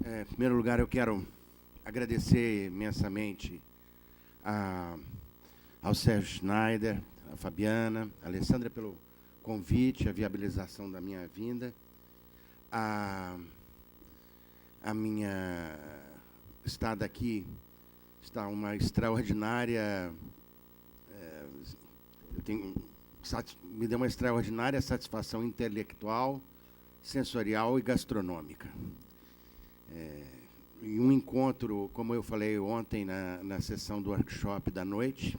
Em primeiro lugar, eu quero agradecer imensamente ao Sérgio Schneider, a Fabiana, a Alessandra pelo convite, a viabilização da minha vinda, a minha estada aqui está uma extraordinária, me deu uma extraordinária satisfação intelectual, sensorial e gastronômica. Em um encontro, como eu falei ontem na sessão do workshop da noite,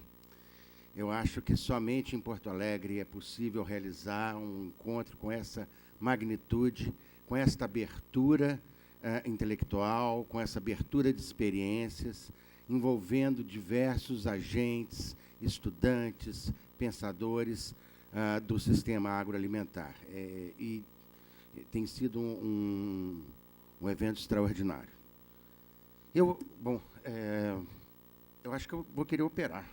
eu acho que somente em Porto Alegre é possível realizar um encontro com essa magnitude, com esta abertura intelectual, com essa abertura de experiências, envolvendo diversos agentes, estudantes, pensadores do sistema agroalimentar. E tem sido um evento extraordinário. Eu acho que eu vou querer operar.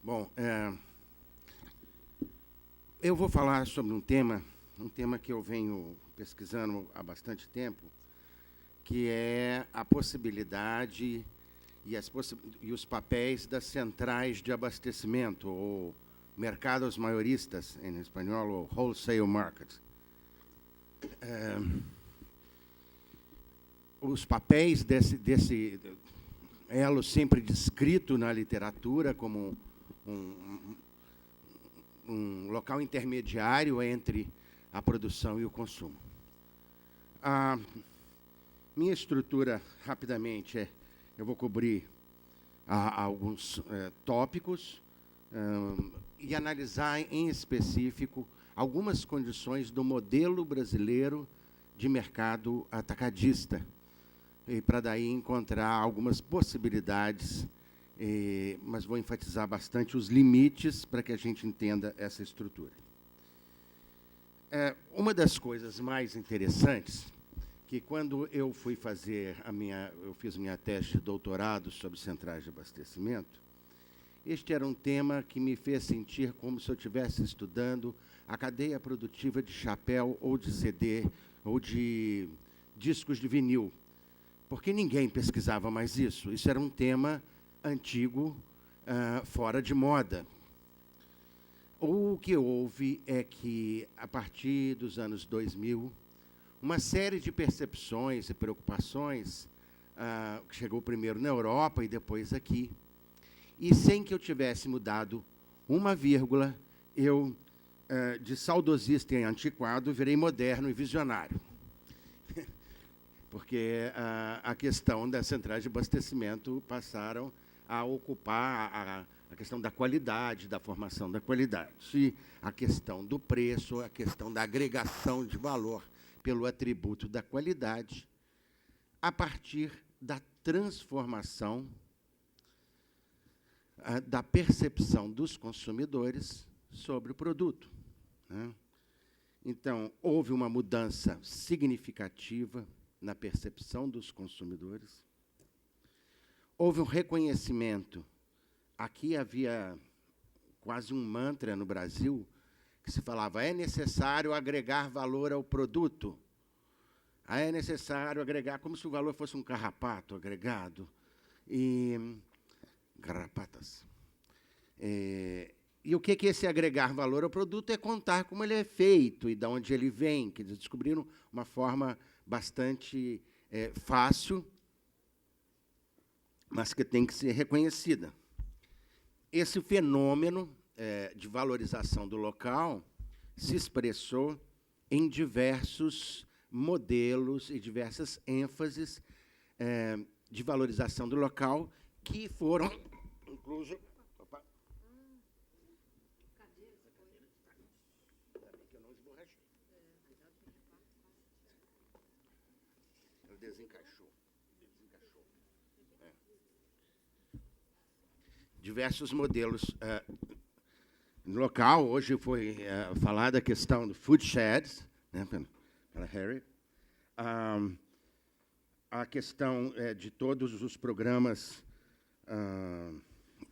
Bom, eu vou falar sobre um tema que eu venho pesquisando há bastante tempo, que é a possibilidade e os papéis das centrais de abastecimento, ou mercados maioristas, em espanhol, ou wholesale market. Os papéis desse elo sempre descrito na literatura como um local intermediário entre a produção e o consumo. A minha estrutura, rapidamente, eu vou cobrir alguns tópicos e analisar em específico algumas condições do modelo brasileiro de mercado atacadista, e para daí encontrar algumas possibilidades, mas vou enfatizar bastante os limites para que a gente entenda essa estrutura. Uma das coisas mais interessantes, que quando eu fui fazer eu fiz minha tese de doutorado sobre centrais de abastecimento, este era um tema que me fez sentir como se eu estivesse estudando a cadeia produtiva de chapéu ou de CD ou de discos de vinil, porque ninguém pesquisava mais isso. Isso era um tema antigo, fora de moda. O que houve é que, a partir dos anos 2000, uma série de percepções e preocupações chegou primeiro na Europa e depois aqui, e sem que eu tivesse mudado uma vírgula, eu, de saudosista e antiquado, virei moderno e visionário. Porque a questão das centrais de abastecimento passaram a ocupar a questão da qualidade, da formação da qualidade, e a questão do preço, a questão da agregação de valor pelo atributo da qualidade, a partir da transformação da percepção dos consumidores sobre o produto, né? Então, houve uma mudança significativa na percepção dos consumidores. Houve um reconhecimento. Aqui havia quase um mantra no Brasil, que se falava: é necessário agregar valor ao produto. É necessário agregar, como se o valor fosse um carrapato agregado. Garrapatas. E o que é esse agregar valor ao produto? É contar como ele é feito e de onde ele vem, que eles descobriram uma forma bastante fácil, mas que tem que ser reconhecida. Esse fenômeno de valorização do local se expressou em diversos modelos e diversas ênfases de valorização do local que foram incluso. Opa. Ainda bem que eu não esborrachei. desencaixou. Diversos modelos. No local, hoje foi falada a questão do food sheds, né, pela Harry. A questão de todos os programas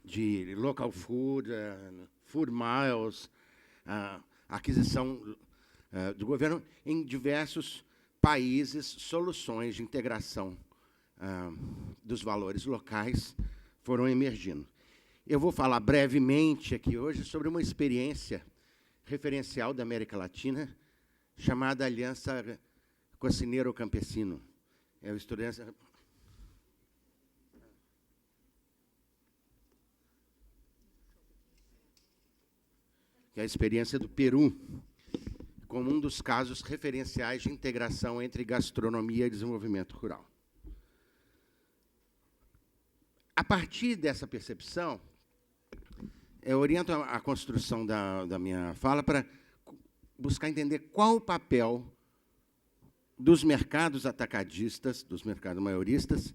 de local food, food miles, aquisição do governo em diversos países, soluções de integração dos valores locais foram emergindo. Eu vou falar brevemente aqui hoje sobre uma experiência referencial da América Latina chamada Aliança Cocinero Campesino. É o estudante... que é a experiência do Peru, como um dos casos referenciais de integração entre gastronomia e desenvolvimento rural. A partir dessa percepção, eu oriento a construção da minha fala para buscar entender qual o papel dos mercados atacadistas, dos mercados maioristas,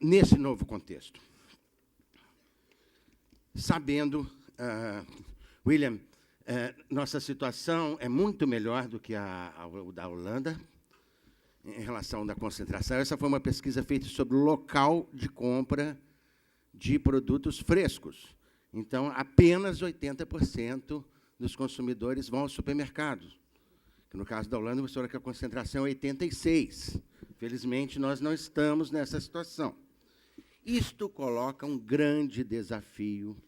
nesse novo contexto. Sabendo, William, nossa situação é muito melhor do que a da Holanda, em relação à concentração. Essa foi uma pesquisa feita sobre o local de compra de produtos frescos. Então, apenas 80% dos consumidores vão ao supermercado. No caso da Holanda, mostrou que a concentração é 86%. Felizmente, nós não estamos nessa situação. Isto coloca um grande desafio,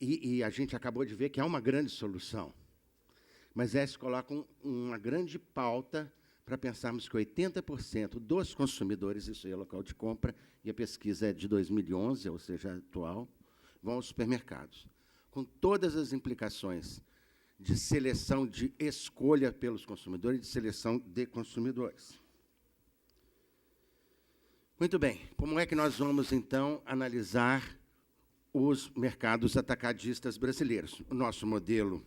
e a gente acabou de ver que há uma grande solução. Mas essa coloca uma grande pauta para pensarmos que 80% dos consumidores, isso aí é local de compra, e a pesquisa é de 2011, ou seja, atual, vão aos supermercados, com todas as implicações de seleção, de escolha pelos consumidores e de seleção de consumidores. Muito bem, como é que nós vamos, então, analisar os mercados atacadistas brasileiros? O nosso modelo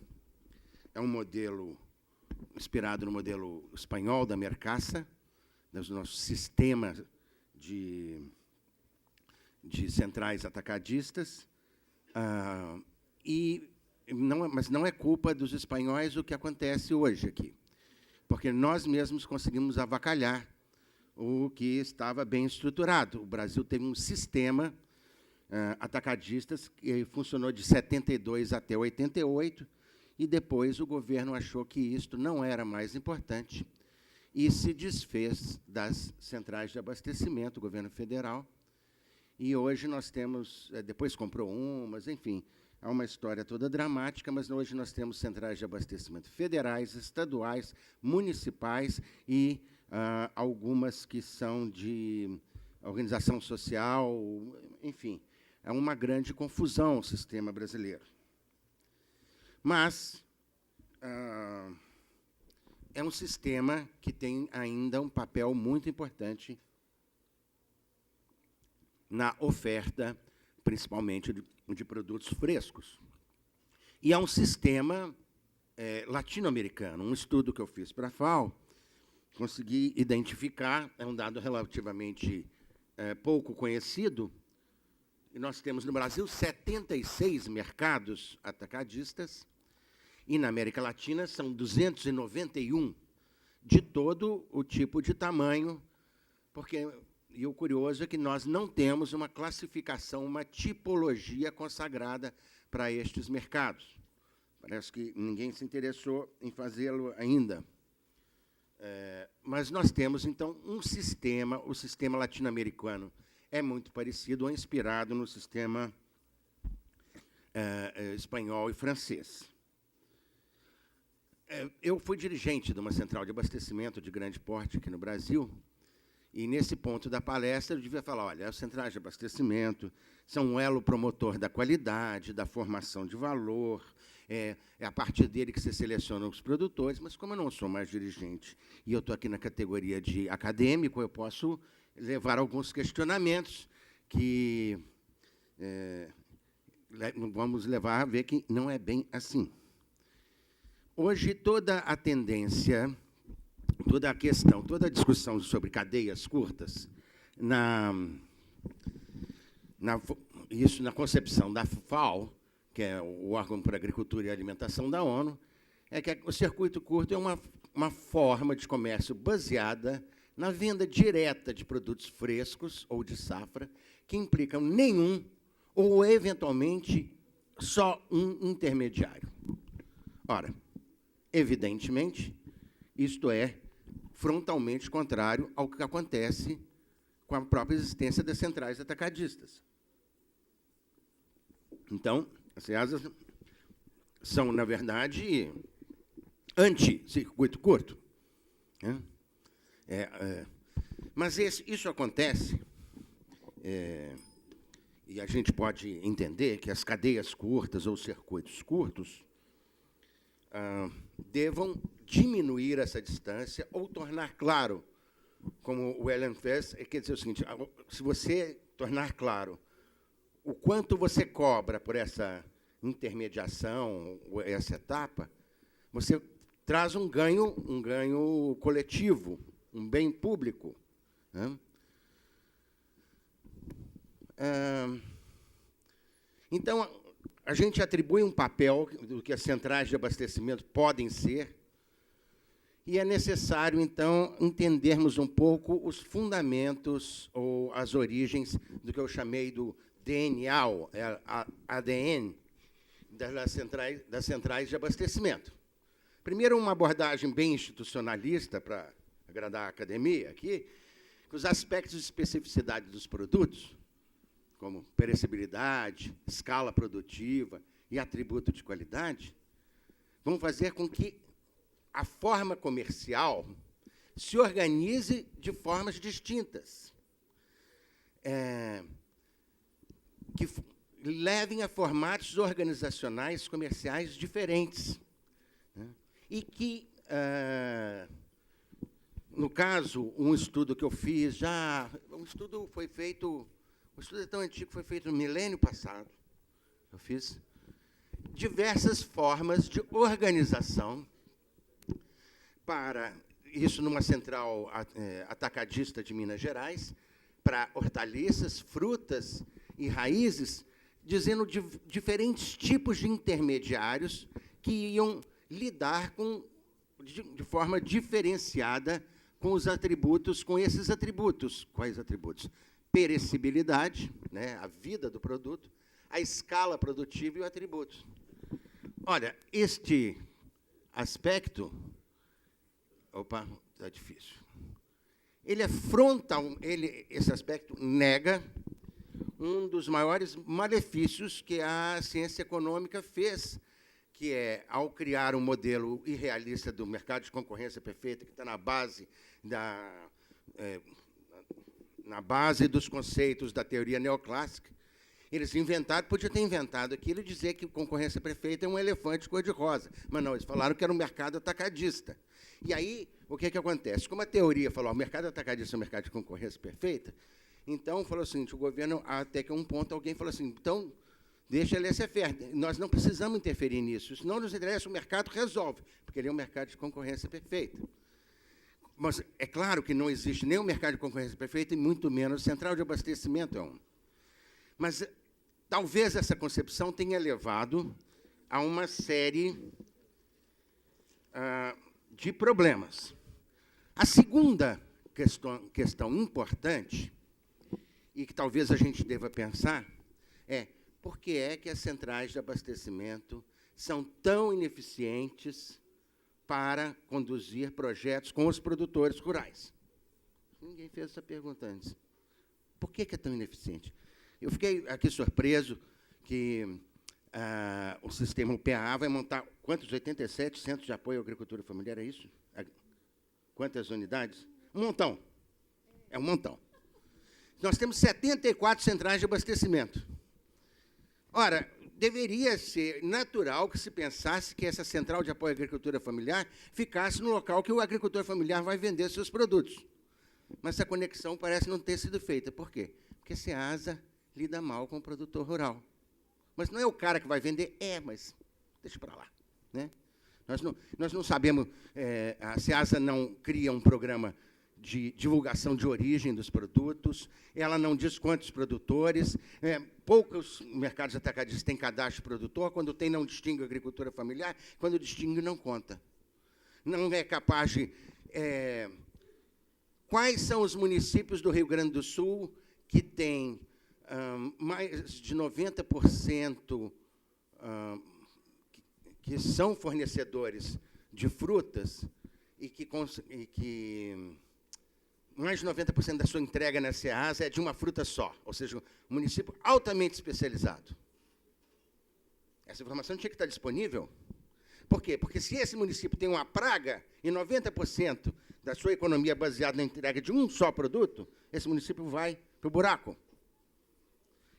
é um modelo inspirado no modelo espanhol da Mercasa, do nosso sistema de centrais atacadistas, mas não é culpa dos espanhóis o que acontece hoje aqui, porque nós mesmos conseguimos avacalhar o que estava bem estruturado. O Brasil teve um sistema atacadistas que funcionou de 72 até 88, e depois o governo achou que isto não era mais importante e se desfez das centrais de abastecimento, o governo federal. E hoje nós temos, depois comprou umas, enfim, há uma história toda dramática, mas hoje nós temos centrais de abastecimento federais, estaduais, municipais e algumas que são de organização social, enfim, é uma grande confusão o sistema brasileiro. Mas é um sistema que tem ainda um papel muito importante na oferta, principalmente de produtos frescos. E é um sistema latino-americano. Um estudo que eu fiz para a FAO, consegui identificar, é um dado relativamente pouco conhecido, e nós temos no Brasil 76 mercados atacadistas, e na América Latina são 291, de todo o tipo de tamanho, porque, e o curioso é que nós não temos uma classificação, uma tipologia consagrada para estes mercados. Parece que ninguém se interessou em fazê-lo ainda. Mas nós temos, então, um sistema, o sistema latino-americano é muito parecido ou inspirado no sistema espanhol e francês. Eu fui dirigente de uma central de abastecimento de grande porte aqui no Brasil, e, nesse ponto da palestra, eu devia falar, olha, as centrais de abastecimento são um elo promotor da qualidade, da formação de valor, é a partir dele que se selecionam os produtores, mas, como eu não sou mais dirigente e eu estou aqui na categoria de acadêmico, eu posso levar alguns questionamentos que vamos levar a ver que não é bem assim. Hoje, toda a tendência toda a discussão sobre cadeias curtas, isso na concepção da FAO, que é o órgão para a Agricultura e Alimentação da ONU, é que o circuito curto é uma forma de comércio baseada na venda direta de produtos frescos ou de safra, que implicam nenhum ou, eventualmente, só um intermediário. Ora, evidentemente, isto é frontalmente contrário ao que acontece com a própria existência das centrais atacadistas. Então, as CEASAs são, na verdade, anti-circuito curto. Né? Mas isso acontece, e a gente pode entender que as cadeias curtas ou circuitos curtos devam diminuir essa distância ou tornar claro, como o Ellen fez, quer dizer o seguinte, se você tornar claro o quanto você cobra por essa intermediação, essa etapa, você traz um ganho coletivo, um bem público. Né? Então, a gente atribui um papel do que as centrais de abastecimento podem ser, e é necessário, então, entendermos um pouco os fundamentos ou as origens do que eu chamei do DNA, ADN, das centrais de abastecimento. Primeiro, uma abordagem bem institucionalista, para agradar a academia aqui, que os aspectos de especificidade dos produtos, como perecibilidade, escala produtiva e atributo de qualidade, vão fazer com que a forma comercial se organize de formas distintas, que levem a formatos organizacionais comerciais diferentes, né? E que, no caso, um estudo que eu fiz um estudo é tão antigo que foi feito no milênio passado. Eu fiz diversas formas de organização para isso numa central atacadista de Minas Gerais, para hortaliças, frutas e raízes, dizendo de diferentes tipos de intermediários que iam lidar de forma diferenciada com esses atributos. Quais atributos? Perecibilidade, né, a vida do produto, a escala produtiva e o atributo. Olha, este aspecto... Opa, está difícil. Ele é frontal, esse aspecto nega um dos maiores malefícios que a ciência econômica fez, que é, ao criar um modelo irrealista do mercado de concorrência perfeita, que está na base dos conceitos da teoria neoclássica, eles podia ter inventado aquilo e dizer que concorrência perfeita é um elefante cor-de-rosa. Mas não, eles falaram que era um mercado atacadista. E aí, o que acontece? Como a teoria falou, o mercado atacadista é um mercado de concorrência perfeita, então, falou o seguinte, o governo, até que a um ponto, alguém falou assim, então, deixa ele ser fértil. Nós não precisamos interferir nisso. Isso não nos interessa, o mercado resolve, porque ele é um mercado de concorrência perfeita. Mas é claro que não existe nem um mercado de concorrência perfeita, e muito menos central de abastecimento é um. Mas talvez essa concepção tenha levado a uma série de problemas. A segunda questão importante, e que talvez a gente deva pensar, é por que é que as centrais de abastecimento são tão ineficientes para conduzir projetos com os produtores rurais? Ninguém fez essa pergunta antes. Por que é tão ineficiente? Eu fiquei aqui surpreso que o sistema UPA vai montar, quantos? 87 centros de apoio à agricultura familiar, é isso? Quantas unidades? Um montão. É um montão. Nós temos 74 centrais de abastecimento. Ora, deveria ser natural que se pensasse que essa central de apoio à agricultura familiar ficasse no local que o agricultor familiar vai vender seus produtos. Mas essa conexão parece não ter sido feita. Por quê? Porque a Ceasa lida mal com o produtor rural. Mas não é o cara que vai vender? Mas deixa para lá. Né? Nós não sabemos, a Ceasa não cria um programa de divulgação de origem dos produtos, ela não diz quantos produtores, poucos mercados atacadistas têm cadastro de produtor, quando tem, não distingue agricultura familiar, quando distingue, não conta. Não é capaz de... quais são os municípios do Rio Grande do Sul que têm mais de 90% que são fornecedores de frutas e que mais de 90% da sua entrega na Ceasa é de uma fruta só, ou seja, um município altamente especializado. Essa informação tinha que estar disponível. Por quê? Porque se esse município tem uma praga e 90% da sua economia é baseada na entrega de um só produto, esse município vai para o buraco.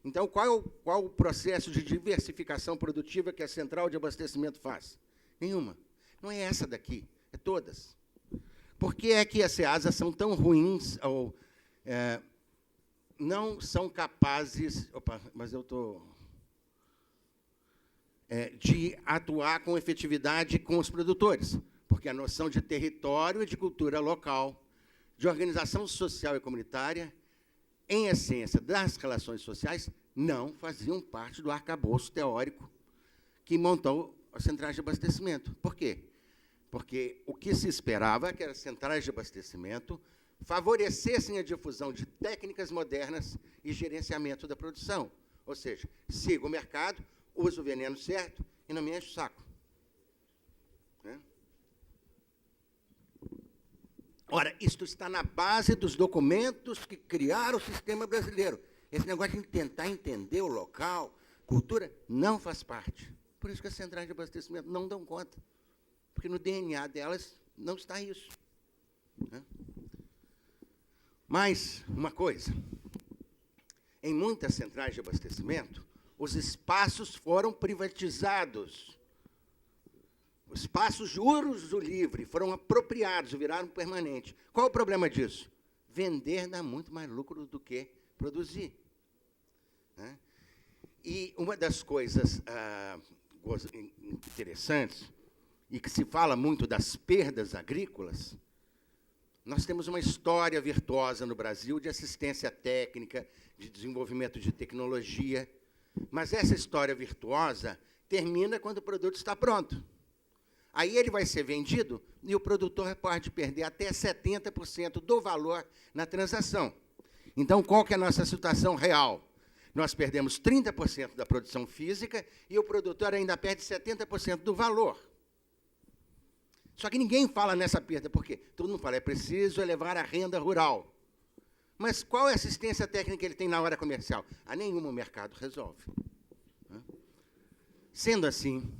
Então, qual o processo de diversificação produtiva que a central de abastecimento faz? Nenhuma. Não é essa daqui, é todas. Por que é que as Ceasas são tão ruins ou não são capazes... Opa, mas eu estou... de atuar com efetividade com os produtores, porque a noção de território e de cultura local, de organização social e comunitária, em essência, das relações sociais, não faziam parte do arcabouço teórico que montou as centrais de abastecimento. Por quê? Porque o que se esperava é que as centrais de abastecimento favorecessem a difusão de técnicas modernas e gerenciamento da produção. Ou seja, siga o mercado, use o veneno certo e não me enche o saco. Ora, isto está na base dos documentos que criaram o sistema brasileiro. Esse negócio de tentar entender o local, cultura, não faz parte. Por isso que as centrais de abastecimento não dão conta. Porque no DNA delas não está isso. Mas, uma coisa, em muitas centrais de abastecimento, os espaços foram privatizados. Os espaços de uso livre foram apropriados, viraram permanentes. Qual o problema disso? Vender dá muito mais lucro do que produzir. E uma das coisas interessantes, e que se fala muito das perdas agrícolas, nós temos uma história virtuosa no Brasil de assistência técnica, de desenvolvimento de tecnologia, mas essa história virtuosa termina quando o produto está pronto. Aí ele vai ser vendido e o produtor pode perder até 70% do valor na transação. Então, qual que é a nossa situação real? Nós perdemos 30% da produção física e o produtor ainda perde 70% do valor. Só que ninguém fala nessa perda, porque todo mundo fala, é preciso elevar a renda rural. Mas qual é a assistência técnica que ele tem na hora comercial? A nenhuma o mercado resolve. Sendo assim,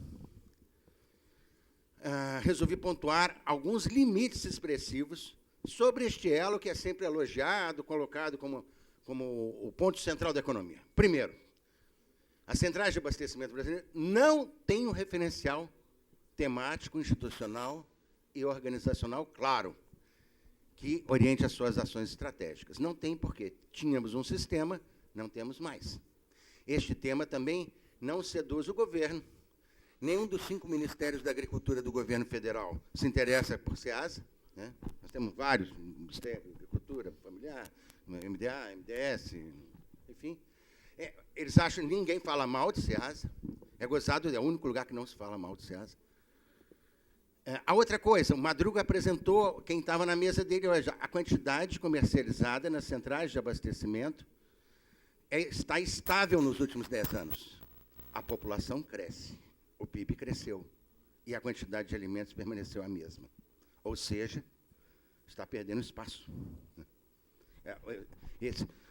resolvi pontuar alguns limites expressivos sobre este elo que é sempre elogiado, colocado como o ponto central da economia. Primeiro, as centrais de abastecimento brasileiras não têm um referencial temático, institucional e organizacional claro, que oriente as suas ações estratégicas. Não tem porque tínhamos um sistema, não temos mais. Este tema também não seduz o governo. Nenhum dos 5 ministérios da agricultura do governo federal se interessa por Ceasa. Nós temos vários ministérios da agricultura, familiar, MDA, MDS, enfim. Eles acham que ninguém fala mal de Ceasa. É gozado, é o único lugar que não se fala mal de Ceasa. A outra coisa, o Madruga apresentou, quem estava na mesa dele hoje, a quantidade comercializada nas centrais de abastecimento está estável nos últimos 10 anos. A população cresce, o PIB cresceu e a quantidade de alimentos permaneceu a mesma. Ou seja, está perdendo espaço.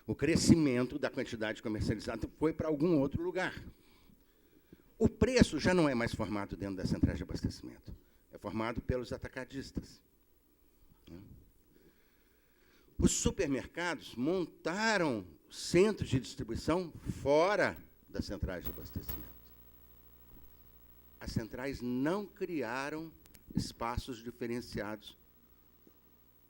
O crescimento da quantidade comercializada foi para algum outro lugar. O preço já não é mais formado dentro das centrais de abastecimento. É formado pelos atacadistas. Os supermercados montaram centros de distribuição fora das centrais de abastecimento. As centrais não criaram espaços diferenciados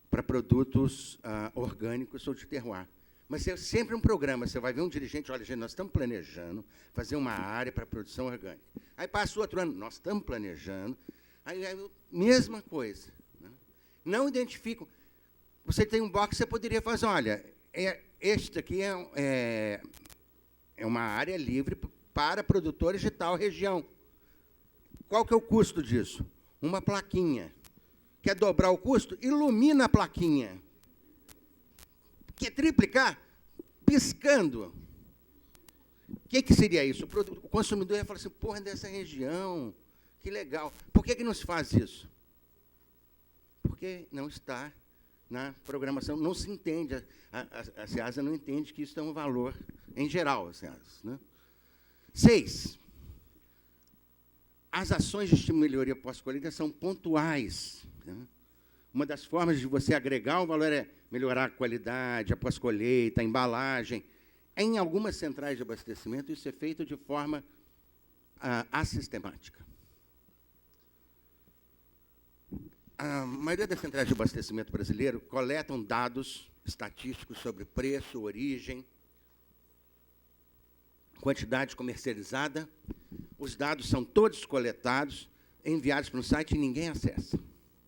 para produtos orgânicos ou de terroir. Mas é sempre um programa. Você vai ver um dirigente, olha, gente, nós estamos planejando fazer uma área para produção orgânica. Aí passa o outro ano, nós estamos planejando Aí, mesma coisa. Né? Não identificam. Você tem um box, você poderia fazer, olha, este aqui é uma área livre para produtores de tal região. Qual que é o custo disso? Uma plaquinha. Quer dobrar o custo? Ilumina a plaquinha. Quer triplicar? Piscando. O que seria isso? O consumidor ia falar assim, porra, dessa região, que legal. Por que não se faz isso? Porque não está na programação, não se entende, a SEASA não entende que isso é um valor em geral, a SEASA. Né? 6. As ações de melhoria pós-colheita são pontuais. Né? Uma das formas de você agregar um valor é melhorar a qualidade, a pós-colheita, a embalagem. Em algumas centrais de abastecimento, isso é feito de forma assistemática. A maioria das centrais de abastecimento brasileiro coletam dados estatísticos sobre preço, origem, quantidade comercializada. Os dados são todos coletados, enviados para um site e ninguém acessa.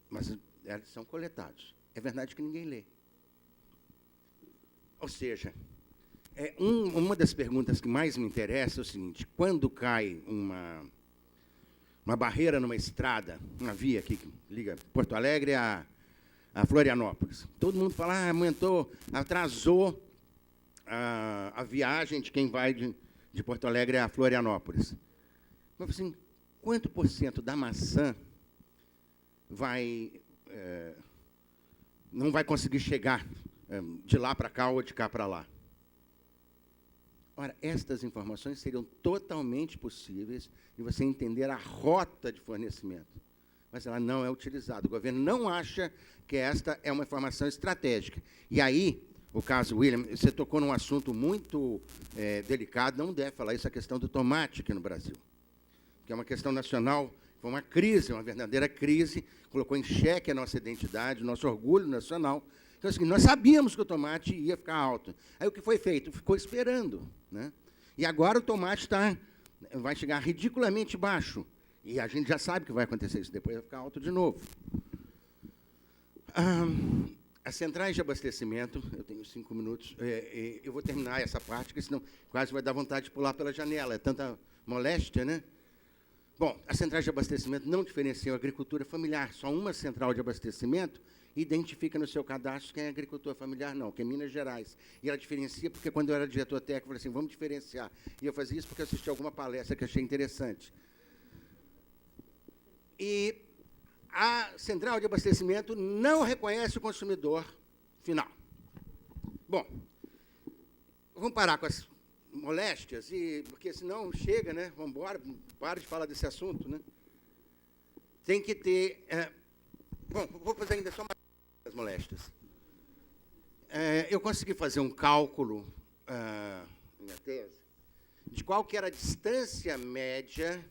Mas eles são coletados. É verdade que ninguém lê. Ou seja, uma das perguntas que mais me interessa é o seguinte, quando cai uma barreira numa estrada, uma via aqui que liga Porto Alegre a Florianópolis, todo mundo fala, aumentou, atrasou a viagem de quem vai de Porto Alegre a Florianópolis. Mas, assim, quanto por cento da maçã não vai conseguir chegar de lá para cá ou de cá para lá? Ora, estas informações seriam totalmente possíveis de você entender a rota de fornecimento. Mas ela não é utilizada. O governo não acha que esta é uma informação estratégica. E aí, o caso William, você tocou num assunto muito delicado, não deve falar isso, a questão do tomate aqui no Brasil. Que é uma questão nacional, foi uma crise, uma verdadeira crise, colocou em xeque a nossa identidade, o nosso orgulho nacional. Então, assim, nós sabíamos que o tomate ia ficar alto. Aí, o que foi feito? Ficou esperando. Né? E agora o tomate vai chegar ridiculamente baixo. E a gente já sabe que vai acontecer isso, depois vai ficar alto de novo. As centrais de abastecimento, eu tenho 5 minutos, eu vou terminar essa parte, porque senão quase vai dar vontade de pular pela janela, é tanta moléstia, né? Bom, as centrais de abastecimento não diferenciam a agricultura familiar, só uma central de abastecimento identifica no seu cadastro quem é agricultor familiar, não, que é Minas Gerais. E ela diferencia, porque quando eu era diretor técnico, eu falei assim, vamos diferenciar. E eu fazia isso porque eu assisti alguma palestra que achei interessante. E a central de abastecimento não reconhece o consumidor final. Bom, vamos parar com as moléstias, porque senão chega, né? Vamos embora, para de falar desse assunto, né? Tem que ter... bom, vou fazer ainda só as moléstias. Eu consegui fazer um cálculo, minha tese, de qual que era a distância média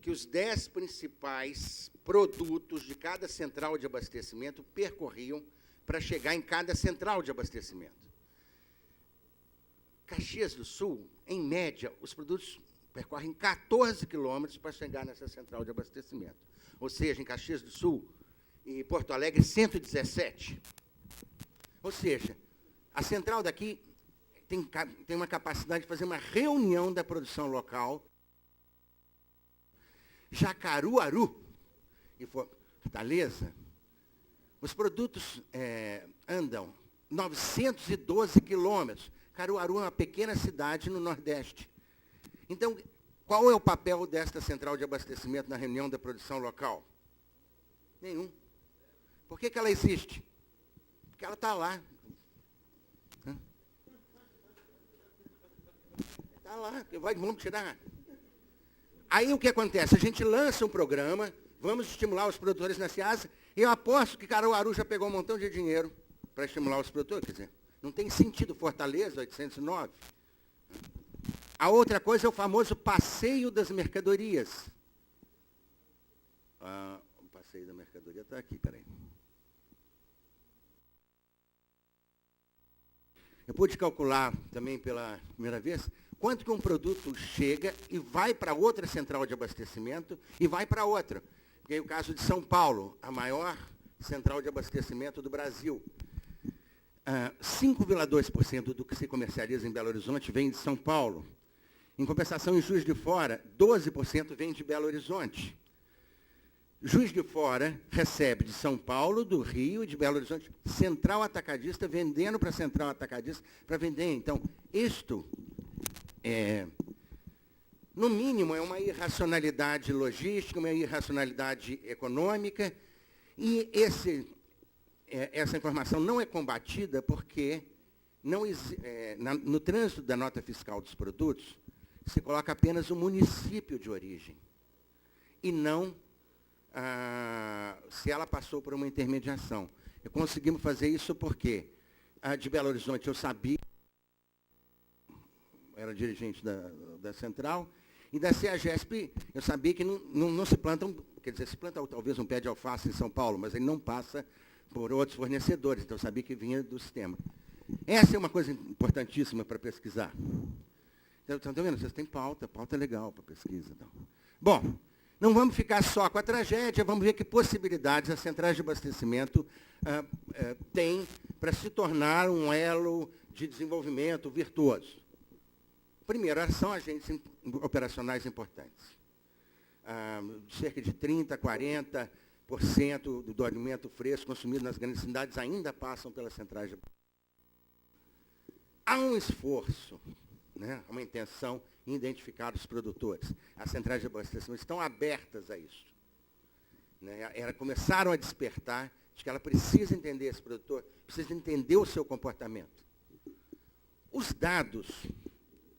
que os 10 principais produtos de cada central de abastecimento percorriam para chegar em cada central de abastecimento. Caxias do Sul, em média, os produtos percorrem 14 quilômetros para chegar nessa central de abastecimento. Ou seja, em Caxias do Sul e Porto Alegre, 117. Ou seja, a central daqui tem uma capacidade de fazer uma reunião da produção local. Jacaruaru e Fortaleza, os produtos andam 912 quilômetros. Caruaru é uma pequena cidade no Nordeste. Então, qual é o papel desta central de abastecimento na reunião da produção local? Nenhum. Por que ela existe? Porque ela está lá. Está lá, vamos tirar. Aí o que acontece? A gente lança um programa, vamos estimular os produtores na SEASA, e eu aposto que Caruaru já pegou um montão de dinheiro para estimular os produtores. Quer dizer, não tem sentido Fortaleza, 809. A outra coisa é o famoso passeio das mercadorias. O passeio da mercadoria está aqui, peraí. Eu pude calcular também pela primeira vez quanto que um produto chega e vai para outra central de abastecimento e vai para outra. Peguei o caso de São Paulo, a maior central de abastecimento do Brasil. 5,2% do que se comercializa em Belo Horizonte vem de São Paulo. Em compensação, em Juiz de Fora, 12% vem de Belo Horizonte. Juiz de Fora recebe de São Paulo, do Rio e de Belo Horizonte, central atacadista, vendendo para a central atacadista para vender. Então, isto, no mínimo, é uma irracionalidade logística, uma irracionalidade econômica, e essa informação não é combatida porque no trânsito da nota fiscal dos produtos se coloca apenas o município de origem, e não se ela passou por uma intermediação. E conseguimos fazer isso porque de Belo Horizonte eu sabia, era dirigente da central, e da CEAGESP eu sabia que não se plantam, quer dizer, se planta talvez um pé de alface em São Paulo, mas ele não passa por outros fornecedores, então eu sabia que vinha do sistema. Essa é uma coisa importantíssima para pesquisar. Então, estão vendo? Vocês têm pauta legal para pesquisa. Então. Bom, não vamos ficar só com a tragédia, vamos ver que possibilidades as centrais de abastecimento têm para se tornar um elo de desenvolvimento virtuoso. Primeiro, elas são agentes operacionais importantes. Cerca de 30%, 40% do alimento fresco consumido nas grandes cidades ainda passam pelas centrais de abastecimento. Há um esforço, né, uma intenção em identificar os produtores. As centrais de abastecimento estão abertas a isso. Né? Elas começaram a despertar de que ela precisa entender esse produtor, precisa entender o seu comportamento. Os dados,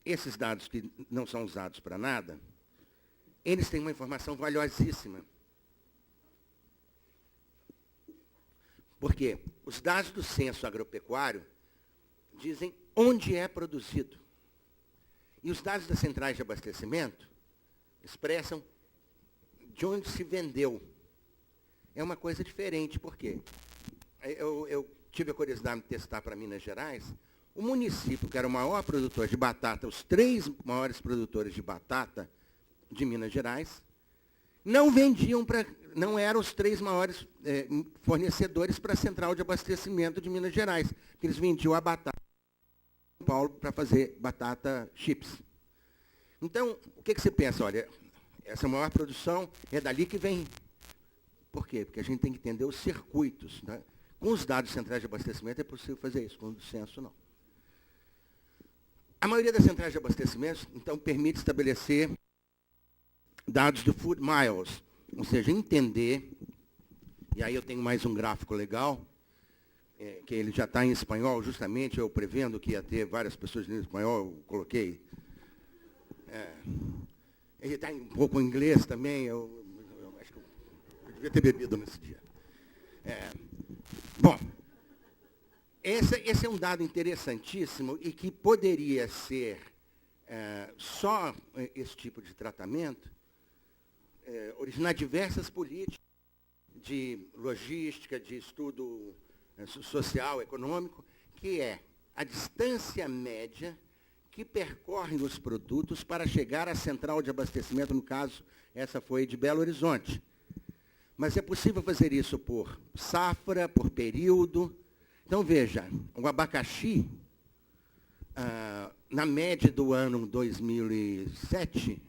esses dados que não são usados para nada, eles têm uma informação valiosíssima. Porque os dados do censo agropecuário dizem onde é produzido. E os dados das centrais de abastecimento expressam de onde se vendeu. É uma coisa diferente, por quê? Eu tive a curiosidade de testar para Minas Gerais. O município, que era o maior produtor de batata, os 3 maiores produtores de batata de Minas Gerais, não vendiam não eram os 3 maiores fornecedores para a central de abastecimento de Minas Gerais, porque eles vendiam a batata em São Paulo para fazer batata chips. Então, o que você pensa? Olha, essa maior produção é dali que vem. Por quê? Porque a gente tem que entender os circuitos. Né? Com os dados centrais de abastecimento é possível fazer isso, com o censo não. A maioria das centrais de abastecimento, então, permite estabelecer dados do Food Miles, ou seja, entender, e aí eu tenho mais um gráfico legal, que ele já está em espanhol, justamente eu prevendo que ia ter várias pessoas em espanhol, eu coloquei. Ele está um pouco em inglês também, eu acho que eu devia ter bebido nesse dia. Bom, esse é um dado interessantíssimo e que poderia ser só esse tipo de tratamento, originar diversas políticas de logística, de estudo social, econômico, que é a distância média que percorrem os produtos para chegar à central de abastecimento, no caso, essa foi de Belo Horizonte. Mas é possível fazer isso por safra, por período. Então, veja, o abacaxi, na média do ano 2007,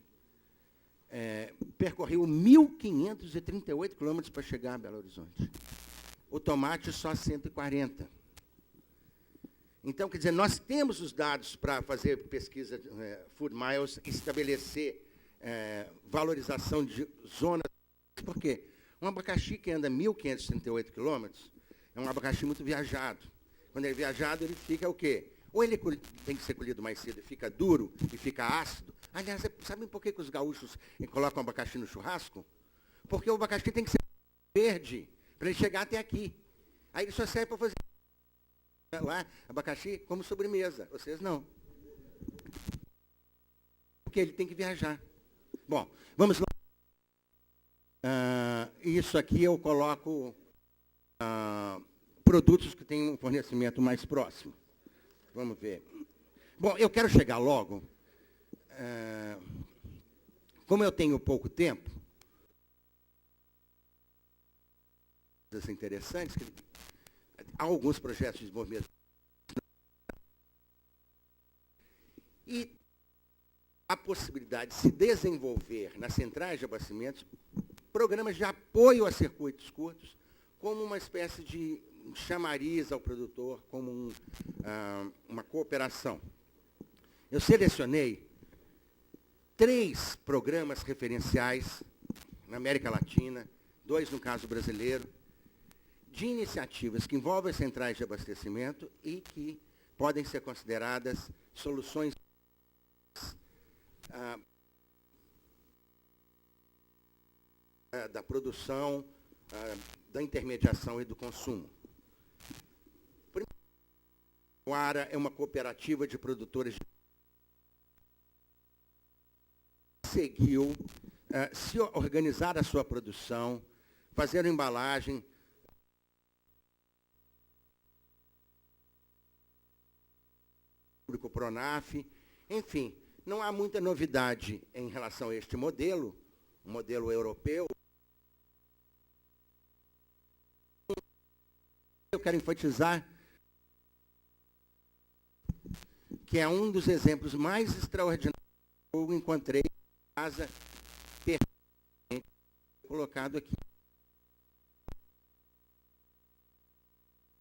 percorreu 1.538 quilômetros para chegar a Belo Horizonte. O tomate só 140. Então, quer dizer, nós temos os dados para fazer pesquisa Food Miles, estabelecer valorização de zonas. Por quê? Um abacaxi que anda 1.538 quilômetros é um abacaxi muito viajado. Quando ele é viajado, ele fica o quê? Ou ele tem que ser colhido mais cedo e fica duro e fica ácido. Aliás, sabem por que os gaúchos colocam abacaxi no churrasco? Porque o abacaxi tem que ser verde para ele chegar até aqui. Aí ele só serve para fazer lá abacaxi como sobremesa. Vocês não. Porque ele tem que viajar. Bom, vamos lá. Isso aqui eu coloco produtos que têm um fornecimento mais próximo. Vamos ver. Bom, eu quero chegar logo. Como eu tenho pouco tempo, interessantes, que há alguns projetos de desenvolvimento e a possibilidade de se desenvolver nas centrais de abastecimento programas de apoio a circuitos curtos, como uma espécie de chamariz ao produtor, como uma cooperação. Eu selecionei 3 programas referenciais na América Latina, 2 no caso brasileiro, de iniciativas que envolvem centrais de abastecimento e que podem ser consideradas soluções da produção, da intermediação e do consumo. O ARA é uma cooperativa de produtores de conseguiu se organizar a sua produção, fazer a embalagem, público Pronaf, enfim, não há muita novidade em relação a este modelo, um modelo europeu. Eu quero enfatizar que é um dos exemplos mais extraordinários que eu encontrei em casa, perfeitamente colocado aqui.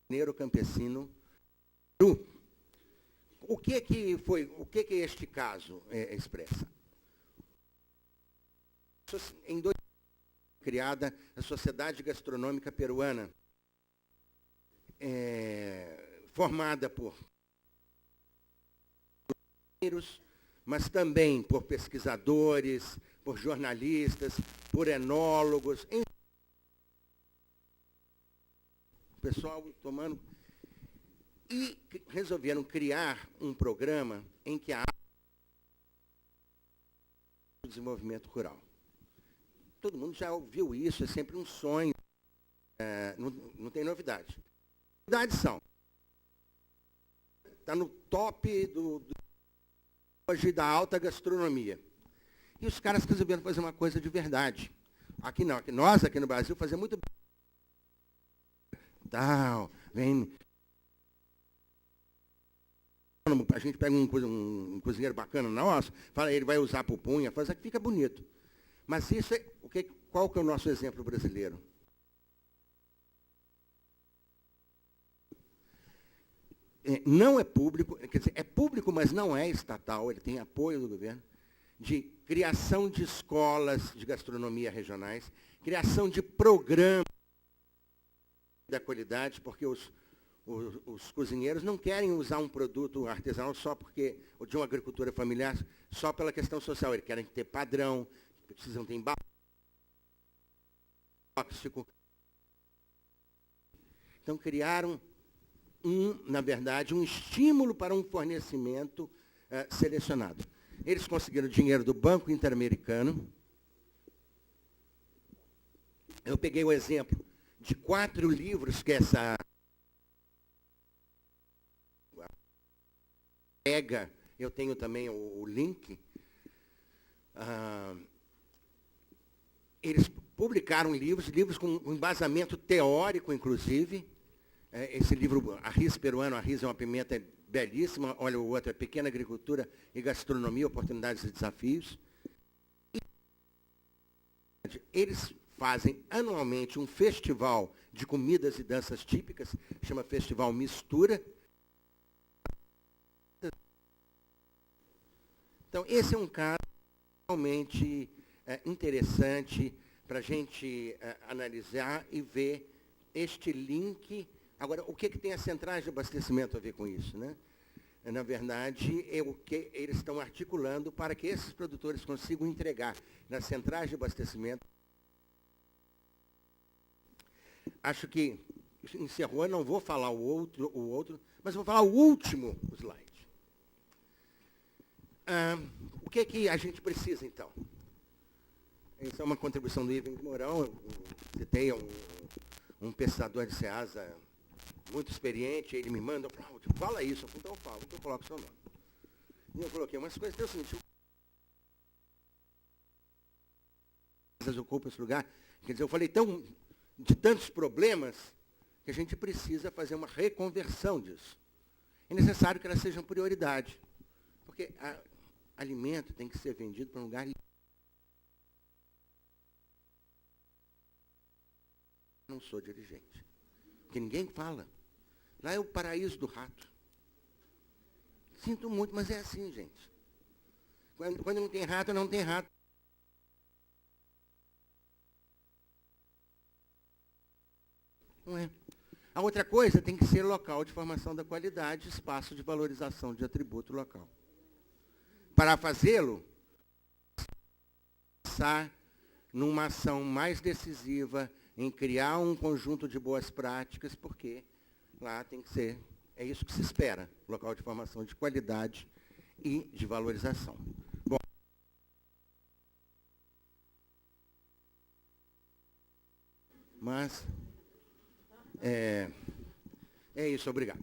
Mineiro campesino. O que este caso expressa? Em 2000, criada a Sociedade Gastronômica Peruana, formada por mas também por pesquisadores, por jornalistas, por enólogos, enfim, o pessoal tomando. E resolveram criar um programa em que há o desenvolvimento rural. Todo mundo já ouviu isso, é sempre um sonho, não tem novidade. Novidades são, está no top hoje da alta gastronomia. E os caras resolveram fazer uma coisa de verdade. Aqui não, nós aqui no Brasil fazemos muito tal, vem. A gente pega um cozinheiro bacana nosso, fala, ele vai usar pupunha, faz que fica bonito. Mas isso qual que é o nosso exemplo brasileiro? Não é público, quer dizer, é público, mas não é estatal, ele tem apoio do governo, de criação de escolas de gastronomia regionais, criação de programas da qualidade, porque os cozinheiros não querem usar um produto artesanal só porque, ou de uma agricultura familiar, só pela questão social. Eles querem ter padrão, precisam ter embalagem, tóxico. Então, criaram, na verdade, um estímulo para um fornecimento selecionado. Eles conseguiram dinheiro do Banco Interamericano. Eu peguei o exemplo de 4 livros que essa eu tenho também o link. Eles publicaram livros com embasamento teórico, inclusive. Esse livro, Arris Peruano, Arris é uma pimenta belíssima. Olha, o outro é Pequena Agricultura e Gastronomia, Oportunidades e Desafios. E eles fazem anualmente um festival de comidas e danças típicas, chama Festival Mistura. Então, esse é um caso realmente interessante para a gente analisar e ver este link. Agora, o que tem as centrais de abastecimento a ver com isso, né? Na verdade, é o que eles estão articulando para que esses produtores consigam entregar nas centrais de abastecimento. Acho que encerrou, não vou falar o outro, mas vou falar o último slide. O que a gente precisa, então? Isso é uma contribuição do Ivan de Mourão. Você tem um pesquisador de SEASA muito experiente, ele me manda, fala isso, então eu falo, então eu coloco o seu nome. E eu coloquei umas coisas, então é o seguinte, ocupa esse lugar, quer dizer, eu falei tão de tantos problemas que a gente precisa fazer uma reconversão disso. É necessário que elas sejam prioridade, porque alimento tem que ser vendido para um lugar. Não sou dirigente, porque ninguém fala. Lá é o paraíso do rato. Sinto muito, mas é assim, gente. Quando não tem rato, não tem rato. Não é? A outra coisa tem que ser local de formação da qualidade, espaço de valorização de atributo local. Para fazê-lo, passar numa ação mais decisiva em criar um conjunto de boas práticas, porque lá tem que ser, é isso que se espera, local de formação de qualidade e de valorização. Bom, mas é isso, obrigado.